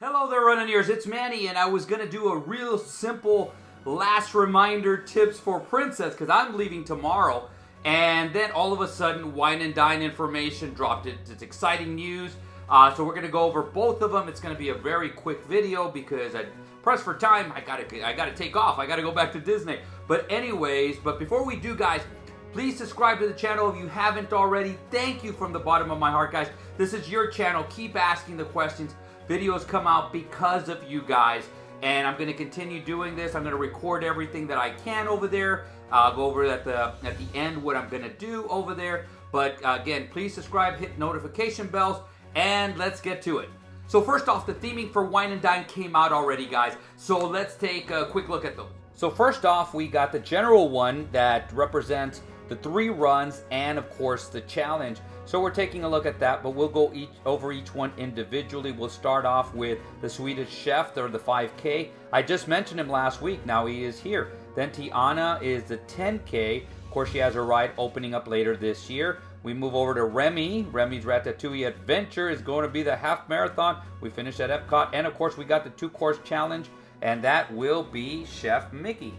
Hello there, running-ears. It's Manny, and I was going to do a real simple last reminder tips for Princess because I'm leaving tomorrow. And then all of a sudden, Wine Dine information dropped. It's exciting news. So we're going to go over both of them. It's going to be a very quick video because I pressed for time. I gotta take off. I gotta go back to Disney. But anyways, before we do, guys, please subscribe to the channel if you haven't already. Thank you from the bottom of my heart, guys. This is your channel. Keep asking the questions. Videos come out because of you guys, and I'm going to continue doing this. I'm going to record everything that I can over there. I'll go over at the end what I'm going to do over there. But again, please subscribe, hit notification bells, and let's get to it. So first off, the theming for Wine Dine came out already, guys. So let's take a quick look at those. So first off, we got the general one that represents the 3 runs and of course the challenge. So we're taking a look at that, but we'll go over each one individually. We'll start off with the Swedish Chef, or the 5K. I just mentioned him last week. Now he is here. Then Tiana is the 10K. Of course, she has her ride opening up later this year. We move over to Remy. Remy's Ratatouille Adventure is going to be the half marathon. We finished at Epcot. And of course, we got the 2-course challenge, and that will be Chef Mickey.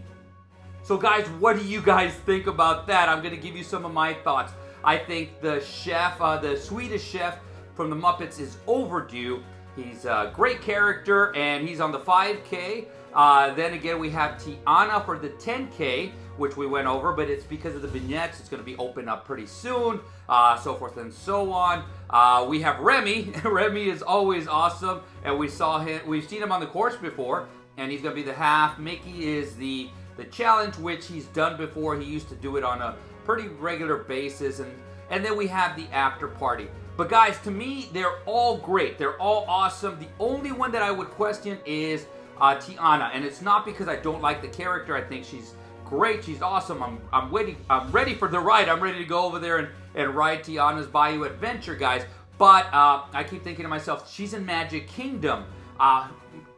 So guys, what do you guys think about that? I'm going to give you some of my thoughts. I think the chef, the Swedish Chef from the Muppets is overdue. He's a great character, and he's on the 5K. Then again, we have Tiana for the 10K, which we went over, but it's because of the vignettes. It's going to be open up pretty soon, so forth and so on. We have Remy. Remy is always awesome, and we've seen him on the course before, and he's going to be the half. Mickey is the challenge, which he's done before. He used to do it on a pretty regular basis, and then we have the after party. But guys, to me, they're all great. They're all awesome. The only one that I would question is Tiana, and it's not because I don't like the character. I think she's great. She's awesome. I'm ready for the ride. I'm ready to go over there and ride Tiana's Bayou Adventure, guys. But I keep thinking to myself, she's in Magic Kingdom.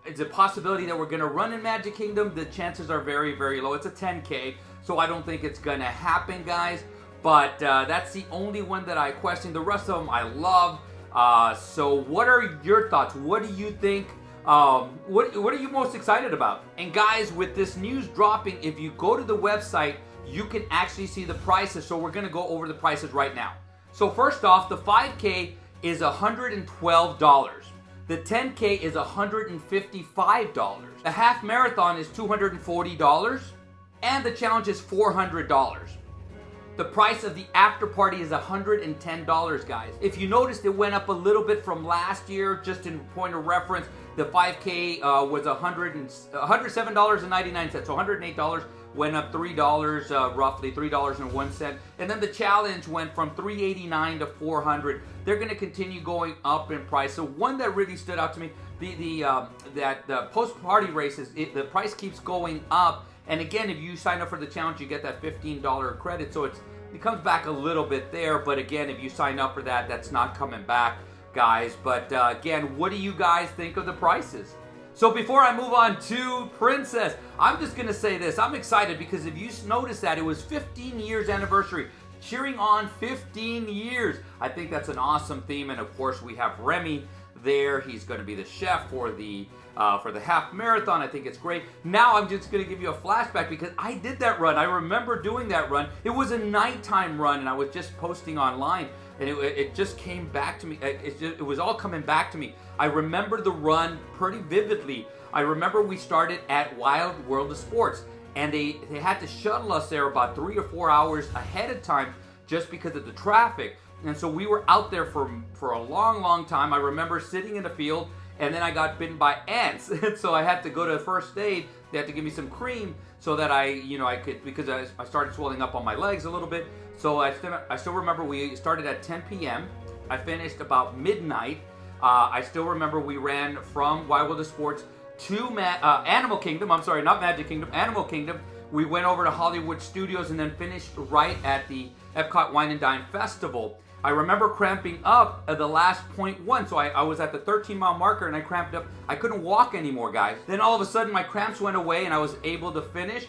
It's a possibility that we're going to run in Magic Kingdom. The chances are very, very low. It's a 10K, so I don't think it's going to happen, guys. But that's the only one that I question. The rest of them I love. So what are your thoughts? What do you think? What are you most excited about? And guys, with this news dropping, if you go to the website, you can actually see the prices. So we're going to go over the prices right now. So first off, the 5K is $112. The 10K is $155. The half marathon is $240. And the challenge is $400. The price of the after party is $110, guys. If you noticed, it went up a little bit from last year. Just in point of reference, the 5K was $107.99, so $108. Went up $3, roughly $3.01. And then the challenge went from $389 to $400. They're going to continue going up in price. So one that really stood out to me, the post-party races, the price keeps going up. And again, if you sign up for the challenge, you get that $15 credit. So it comes back a little bit there. But again, if you sign up for that, that's not coming back, guys. But again, what do you guys think of the prices? So before I move on to Princess, I'm just going to say this. I'm excited because if you notice that it was 15 years anniversary, cheering on 15 years. I think that's an awesome theme. And of course, we have Remy there. He's going to be the chef for the half marathon. I think it's great. Now I'm just going to give you a flashback because I did that run. I remember doing that run. It was a nighttime run, and I was just posting online, and it just came back to me. It was all coming back to me. I remember the run pretty vividly. I remember we started at Wild World of Sports, and they had to shuttle us there about 3 or 4 hours ahead of time just because of the traffic. And so we were out there for a long, long time. I remember sitting in the field, and then I got bitten by ants. And so I had to go to first aid. They had to give me some cream so that I could, because I started swelling up on my legs a little bit. So I still remember we started at 10 p.m. I finished about midnight. I still remember we ran from Wild World of Sports to Animal Kingdom. I'm sorry, not Magic Kingdom, Animal Kingdom. We went over to Hollywood Studios and then finished right at the Epcot Wine and Dine Festival. I remember cramping up at the last 0.1, so I was at the 13-mile marker and I cramped up. I couldn't walk anymore, guys. Then all of a sudden my cramps went away and I was able to finish.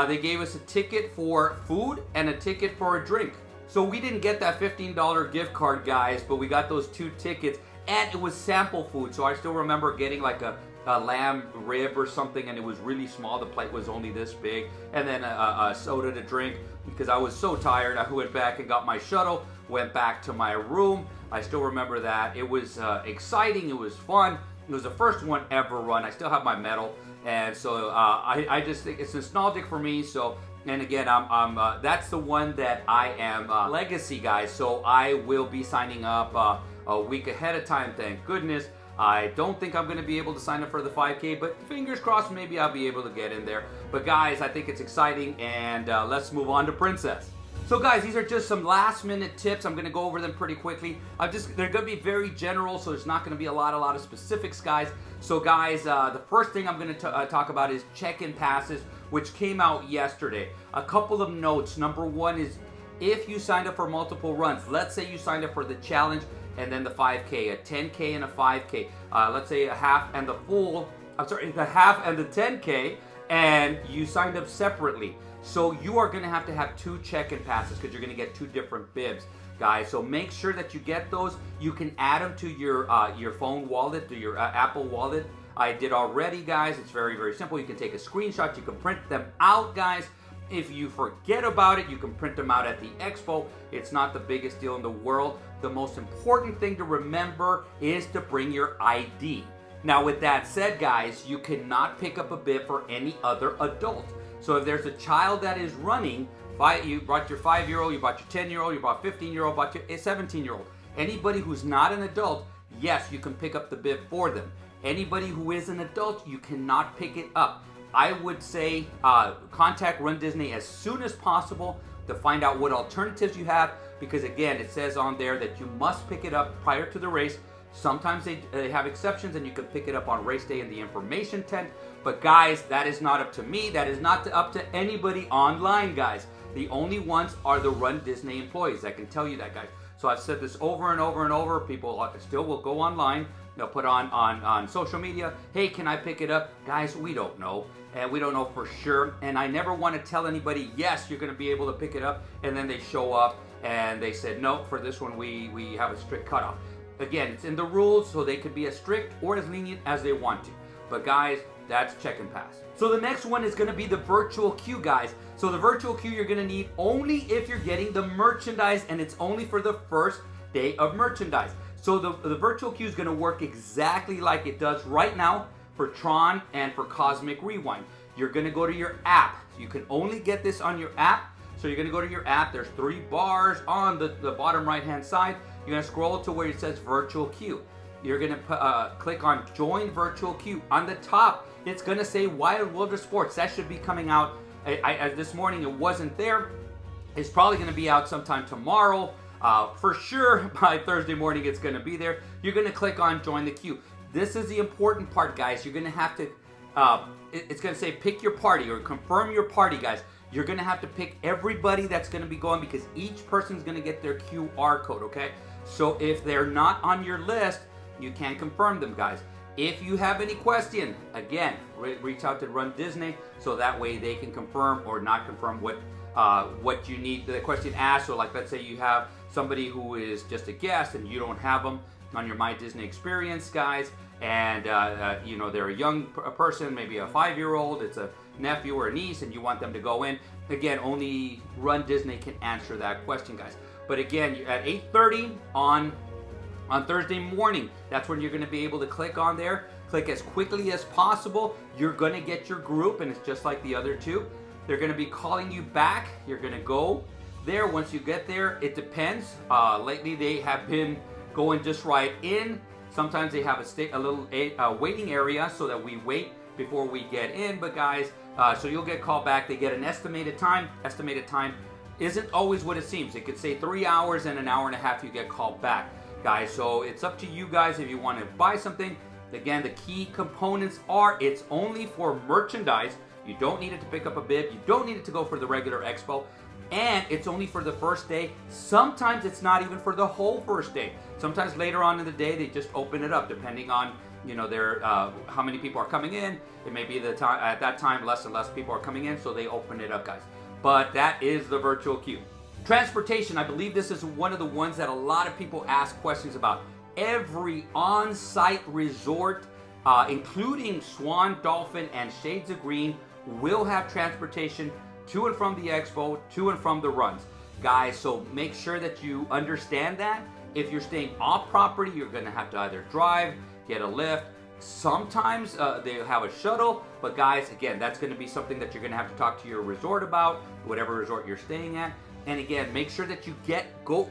They gave us a ticket for food and a ticket for a drink. So we didn't get that $15 gift card, guys, but we got those 2 tickets. and it was sample food. So I still remember getting like a lamb rib or something, and it was really small. The plate was only this big, and then a soda to drink because I was so tired. I went back and got my shuttle, went back to my room. I still remember that. It was exciting. It was fun. It was the first one ever run. I still have my medal, and so I just think it's nostalgic for me. So, and again, I'm that's the one that I am legacy, guys. So I will be signing up a week ahead of time. Thank goodness. I don't think I'm going to be able to sign up for the 5K, but fingers crossed, maybe I'll be able to get in there. But guys, I think it's exciting, and let's move on to Princess. So guys, these are just some last minute tips. I'm going to go over them pretty quickly. They're going to be very general, so there's not going to be a lot of specifics, guys. So guys, the first thing I'm going to talk about is Checkin Passes, which came out yesterday. A couple of notes. Number one is if you signed up for multiple runs, let's say you signed up for the challenge and then the 5K, a 10K and a 5K. Let's say a half and the half and the 10K, and you signed up separately. So you are going to have 2 Checkin Passes because you're going to get 2 different bibs, guys. So make sure that you get those. You can add them to your phone wallet, to your Apple Wallet. I did already, guys. It's very, very simple. You can take a screenshot. You can print them out, guys. If you forget about it, you can print them out at the expo. It's not the biggest deal in the world. The most important thing to remember is to bring your ID. Now, with that said, guys, you cannot pick up a bib for any other adult. So if there's a child that is running, you brought your 5-year-old, you brought your 10-year-old, you brought 15-year-old, brought your 17-year-old. Anybody who's not an adult, yes, you can pick up the bib for them. Anybody who is an adult, you cannot pick it up. I would say contact runDisney as soon as possible to find out what alternatives you have, because again, it says on there that you must pick it up prior to the race. Sometimes they have exceptions and you can pick it up on race day in the information tent. But guys, that is not up to me. That is not up to anybody online, guys. The only ones are the runDisney employees. I can tell you that, guys. So I've said this over and over and over. People still will go online. They'll put on social media, hey, can I pick it up? Guys, we don't know. And we don't know for sure. And I never want to tell anybody, yes, you're going to be able to pick it up. And then they show up and they said, no, for this one, we have a strict cutoff. Again, it's in the rules, so they could be as strict or as lenient as they want to. But guys, that's Checkin Pass. So the next one is going to be the virtual queue, guys. So the virtual queue you're going to need only if you're getting the merchandise, and it's only for the first day of merchandise. So the virtual queue is going to work exactly like it does right now for Tron and for Cosmic Rewind. You're going to go to your app. You can only get this on your app. So you're going to go to your app. There's 3 bars on the bottom right-hand side. You're going to scroll to where it says virtual queue. You're going to click on join virtual queue. On the top, it's going to say Wild Wilderness Sports. That should be coming out. This morning it wasn't there. It's probably going to be out sometime tomorrow. For sure, by Thursday morning, it's going to be there. You're going to click on join the queue. This is the important part, guys. You're going to have to, it's going to say pick your party or confirm your party, guys. You're going to have to pick everybody that's going to be going because each person's going to get their QR code, okay? So if they're not on your list, you can't confirm them, guys. If you have any question, again, reach out to runDisney so that way they can confirm or not confirm what you need the question asked. So like, let's say you have somebody who is just a guest and you don't have them on your My Disney Experience, guys, and you know, they're a young person, maybe a 5-year-old, it's a nephew or a niece, and you want them to go in. Again, only runDisney can answer that question, guys. But again, at 8:30 on Thursday morning, that's when you're going to be able to click on there. Click as quickly as possible. You're going to get your group, and it's just like the other 2. They're going to be calling you back. You're going to go there. Once you get there, it depends. Lately, they have been going just right in. Sometimes they have a little waiting area so that we wait before we get in. But guys, so you'll get called back. They get an estimated time. Estimated time isn't always what it seems. It could say 3 hours and an hour and a half you get called back, guys. So it's up to you guys if you want to buy something. Again, the key components are it's only for merchandise. You don't need it to pick up a bib. You don't need it to go for the regular expo. And it's only for the first day. Sometimes it's not even for the whole first day. Sometimes later on in the day, they just open it up depending on, you know, their how many people are coming in. It may be the time at that time less and less people are coming in, so they open it up, guys. But that is the virtual queue. Transportation, I believe this is one of the ones that a lot of people ask questions about. every on-site resort, including Swan, Dolphin, and Shades of Green, will have transportation to and from the expo, to and from the runs. Guys, so make sure that you understand that. If you're staying off property, you're going to have to either drive, get a lift. Sometimes they have a shuttle, but guys, again, that's going to be something that you're going to have to talk to your resort about, whatever resort you're staying at. And again, make sure that you go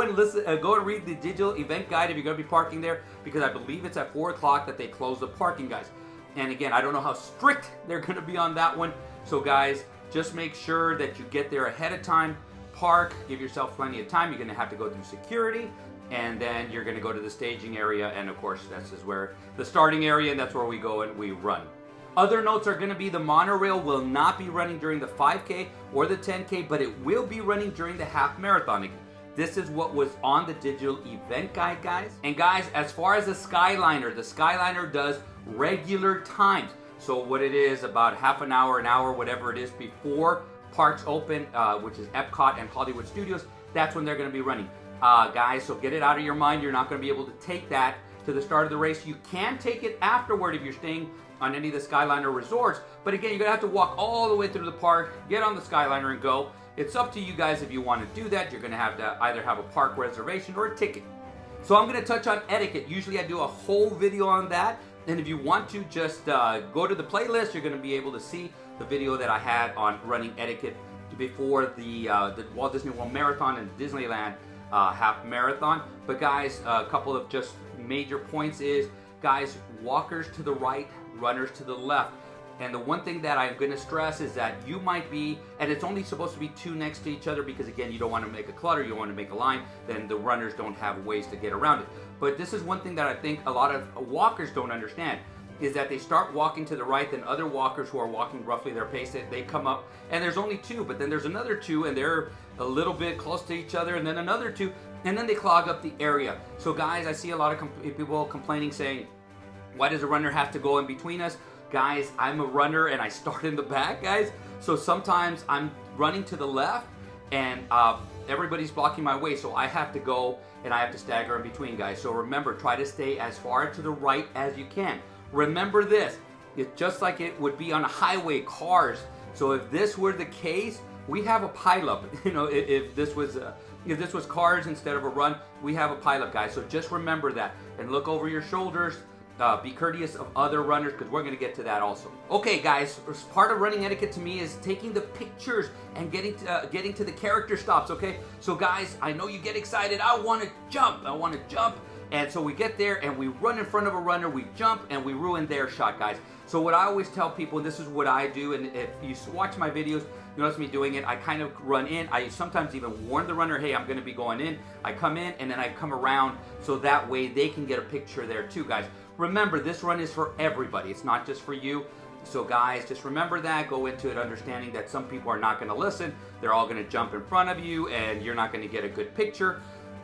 and listen, go and read the digital event guide if you're going to be parking there, because I believe it's at 4 o'clock that they close the parking, guys. And again, I don't know how strict they're going to be on that one. So guys, just make sure that you get there ahead of time, park, give yourself plenty of time. You're going to have to go through security, and then you're going to go to the staging area, and of course, this is where the starting area, and that's where we go and we run. Other notes are going to be the monorail will not be running during the 5K or the 10K, but it will be running during the half marathon. This is what was on the digital event guide, guys. And guys, as far as the Skyliner does regular times. So what it is, about half an hour, whatever it is, before parks open, which is Epcot and Hollywood Studios, that's when they're going to be running. Guys, so get it out of your mind. You're not going to be able to take that to the start of the race. You can take it afterward if you're staying on any of the Skyliner resorts. But again, you're going to have to walk all the way through the park, get on the Skyliner and go. It's up to you guys if you want to do that. You're going to have to either have a park reservation or a ticket. So I'm going to touch on etiquette. Usually I do a whole video on that. And if you want to, just go to the playlist. You're going to be able to see the video that I had on running etiquette before the Walt Disney World Marathon and Disneyland half marathon. But guys, a couple of just major points is, guys, walkers to the right, runners to the left. And the one thing that I'm going to stress is that you might be, and it's only supposed to be 2 next to each other, because again, you don't want to make a clutter, you want to make a line, then the runners don't have ways to get around it. But this is one thing that I think a lot of walkers don't understand, is that they start walking to the right, then other walkers who are walking roughly their pace, they come up, and there's only 2, but then there's another 2, and they're a little bit close to each other, and then another 2, and then they clog up the area. So guys, I see a lot of people complaining, saying, why does a runner have to go in between us? Guys, I'm a runner and I start in the back, guys. So sometimes I'm running to the left and everybody's blocking my way. So I have to go and I have to stagger in between, guys. So remember, try to stay as far to the right as you can. Remember this, it's just like it would be on a highway, cars. So if this were the case, we have a pileup. You know, if this was cars instead of a run, we have a pileup, guys. So just remember that and look over your shoulders. Be courteous of other runners, because we're going to get to that also. Okay, guys, part of running etiquette to me is taking the pictures and getting to the character stops, okay? So guys, I know you get excited. I want to jump. And so we get there and we run in front of a runner, we jump, and we ruin their shot, guys. So what I always tell people, and this is what I do, and if you watch my videos, you notice me doing it, I kind of run in. I sometimes even warn the runner, hey, I'm going to be going in. I come in, and then I come around, so that way they can get a picture there too, guys. Remember, this run is for everybody. It's not just for you. So guys, just remember that. Go into it understanding that some people are not going to listen. They're all going to jump in front of you, and you're not going to get a good picture.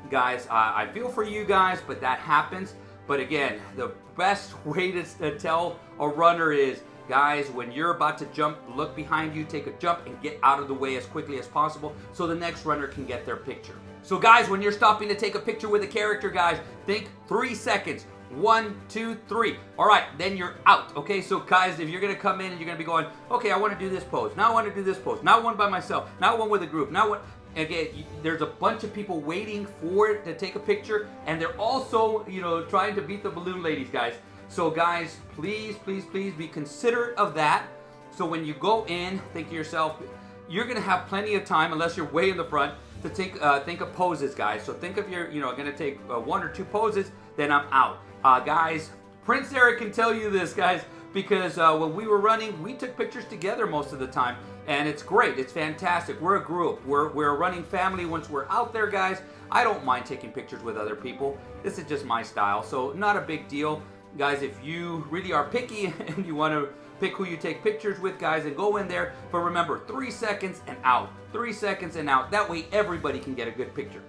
Guys, I feel for you guys, but that happens. But again, the best way to tell a runner is, guys, when you're about to jump, look behind you, take a jump, and get out of the way as quickly as possible so the next runner can get their picture. So guys, when you're stopping to take a picture with a character, guys, think 3 seconds. 1, 2, 3. All right, then you're out. Okay, so guys, if you're gonna come in and you're gonna be going, okay, I want to do this pose. Now I want to do this pose. Now one by myself. Now one with a group. Now one. Again, there's a bunch of people waiting for it to take a picture, and they're also, you know, trying to beat the balloon ladies, guys. So guys, please, please, please be considerate of that. So when you go in, think to yourself, you're gonna have plenty of time, unless you're way in the front, to think of poses, guys. So think of you're gonna take 1 or 2 poses, then I'm out. Guys, Prince Eric can tell you this, guys, because when we were running, we took pictures together most of the time, and it's great. It's fantastic. We're a group. We're a running family. Once we're out there, guys, I don't mind taking pictures with other people. This is just my style, so not a big deal. Guys, if you really are picky and you want to pick who you take pictures with, guys, and go in there, but remember, 3 seconds and out. 3 seconds and out. That way everybody can get a good picture.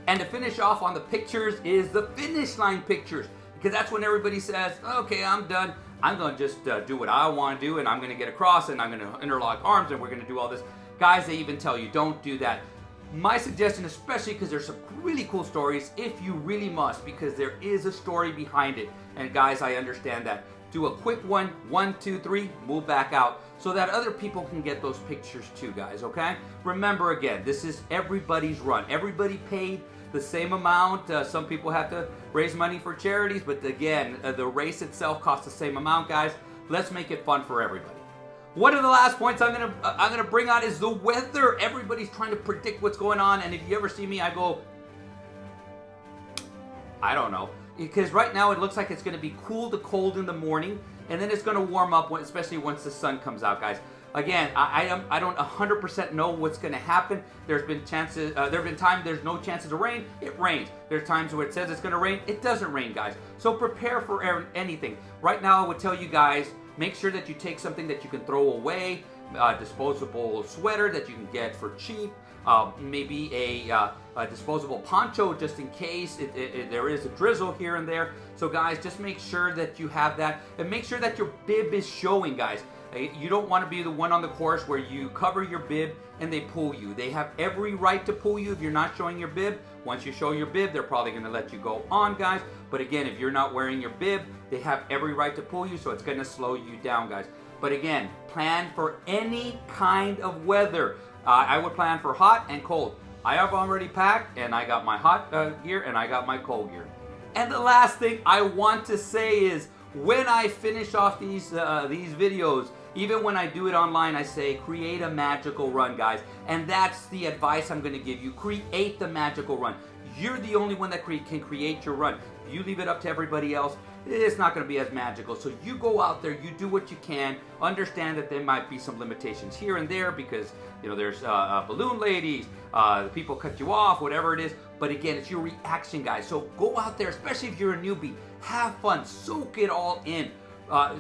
And to finish off on the pictures is the finish line pictures. Because that's when everybody says, okay, I'm done. I'm going to just do what I want to do, and I'm going to get across, and I'm going to interlock arms, and we're going to do all this. Guys, they even tell you, don't do that. My suggestion, especially because there's some really cool stories, if you really must, because there is a story behind it. And guys, I understand that. Do a quick one, 1, 2, 3, move back out, so that other people can get those pictures too, guys, okay? Remember, again, this is everybody's run. Everybody paid the same amount. Some people have to raise money for charities, but again, the race itself costs the same amount, guys. Let's make it fun for everybody. One of the last points I'm gonna bring out is the weather. Everybody's trying to predict what's going on, and if you ever see me, I go, I don't know. Because right now it looks like it's going to be cool to cold in the morning, and then it's going to warm up, especially once the sun comes out, guys. Again, I don't 100% know what's going to happen. There's been chances. There've been times there's no chances of rain. It rains. There's times where it says it's going to rain. It doesn't rain, guys. So prepare for anything. Right now, I would tell you guys, make sure that you take something that you can throw away, disposable sweater that you can get for cheap. Maybe a disposable poncho just in case there is a drizzle here and there. So guys, just make sure that you have that, and make sure that your bib is showing, guys. You don't want to be the one on the course where you cover your bib and they pull you. They have every right to pull you if you're not showing your bib. Once you show your bib, they're probably going to let you go on, guys. But again, if you're not wearing your bib, they have every right to pull you, so it's going to slow you down, guys. But again, plan for any kind of weather. I would plan for hot and cold. I have already packed, and I got my hot gear and I got my cold gear. And the last thing I want to say is, when I finish off these videos, even when I do it online, I say create a magical run, guys. And that's the advice I'm going to give you. Create the magical run. You're the only one that can create your run. If you leave it up to everybody else, it's not going to be as magical. So you go out there, you do what you can. Understand that there might be some limitations here and there because, you know, there's balloon ladies, people cut you off, whatever it is. But again, it's your reaction, guys. So go out there, especially if you're a newbie. Have fun. Soak it all in.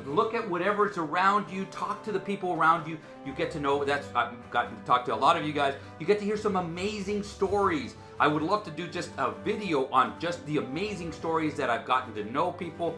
Look at whatever's around you. Talk to the people around you. You get to know. I've gotten to talk to a lot of you guys. You get to hear some amazing stories. I would love to do just a video on just the amazing stories that I've gotten to know people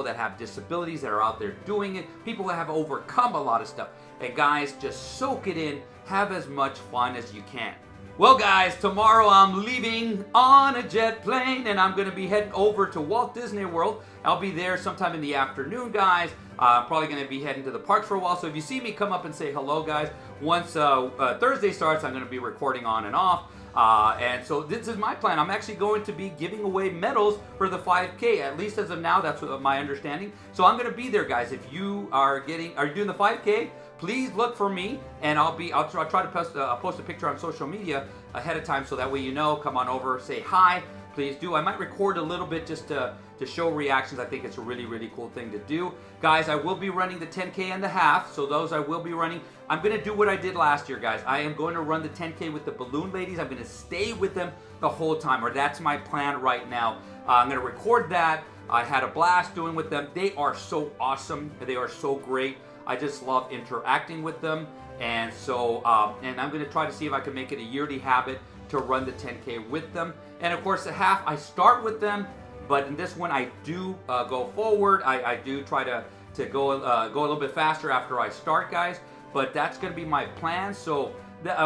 that have disabilities that are out there doing it, people that have overcome a lot of stuff. And guys, just soak it in. Have as much fun as you can. Well, guys, tomorrow I'm leaving on a jet plane, and I'm going to be heading over to Walt Disney World. I'll be there sometime in the afternoon, guys. I'm probably going to be heading to the parks for a while, so if you see me, come up and say hello, guys. Once Thursday starts, I'm going to be recording on and off. And so this is my plan. I'm actually going to be giving away medals for the 5K, at least as of now. That's my understanding. So I'm going to be there, guys. If you are doing the 5K, please look for me, and I'll try to post a picture on social media ahead of time, so that way you know. Come on over, say hi. Please do. I might record a little bit just to show reactions. I think it's a really, really cool thing to do. Guys, I will be running the 10K and the half, so those I will be running. I'm going to do what I did last year, guys. I am going to run the 10K with the balloon ladies. I'm going to stay with them the whole time, or that's my plan right now. I'm going to record that. I had a blast doing with them. They are so awesome. They are so great. I just love interacting with them. And so, and I'm going to try to see if I can make it a yearly habit to run the 10K with them. And of course, the half, I start with them, but in this one, I do go forward. I do try to go a little bit faster after I start, guys. But that's going to be my plan. So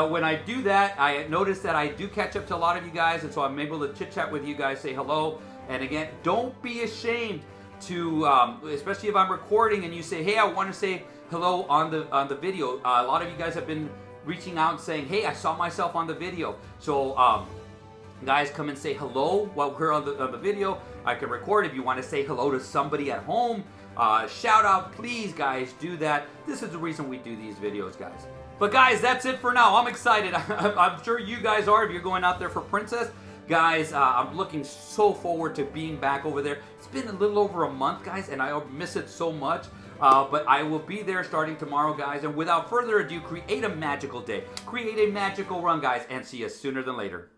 when I do that, I notice that I do catch up to a lot of you guys, and so I'm able to chit chat with you guys, say hello. And again, don't be ashamed to, especially if I'm recording and you say, hey, I want to say hello on the video. A lot of you guys have been reaching out and saying, hey, I saw myself on the video. So guys, come and say hello while we're on the video. I can record if you want to say hello to somebody at home. Shout out, please, guys, do that. This is the reason we do these videos, guys. But guys, that's it for now. I'm excited. I'm sure you guys are if you're going out there for Princess. Guys, I'm looking so forward to being back over there. It's been a little over a month, guys, and I miss it so much. But I will be there starting tomorrow, guys. And without further ado, create a magical day. Create a magical run, guys, and see you sooner than later.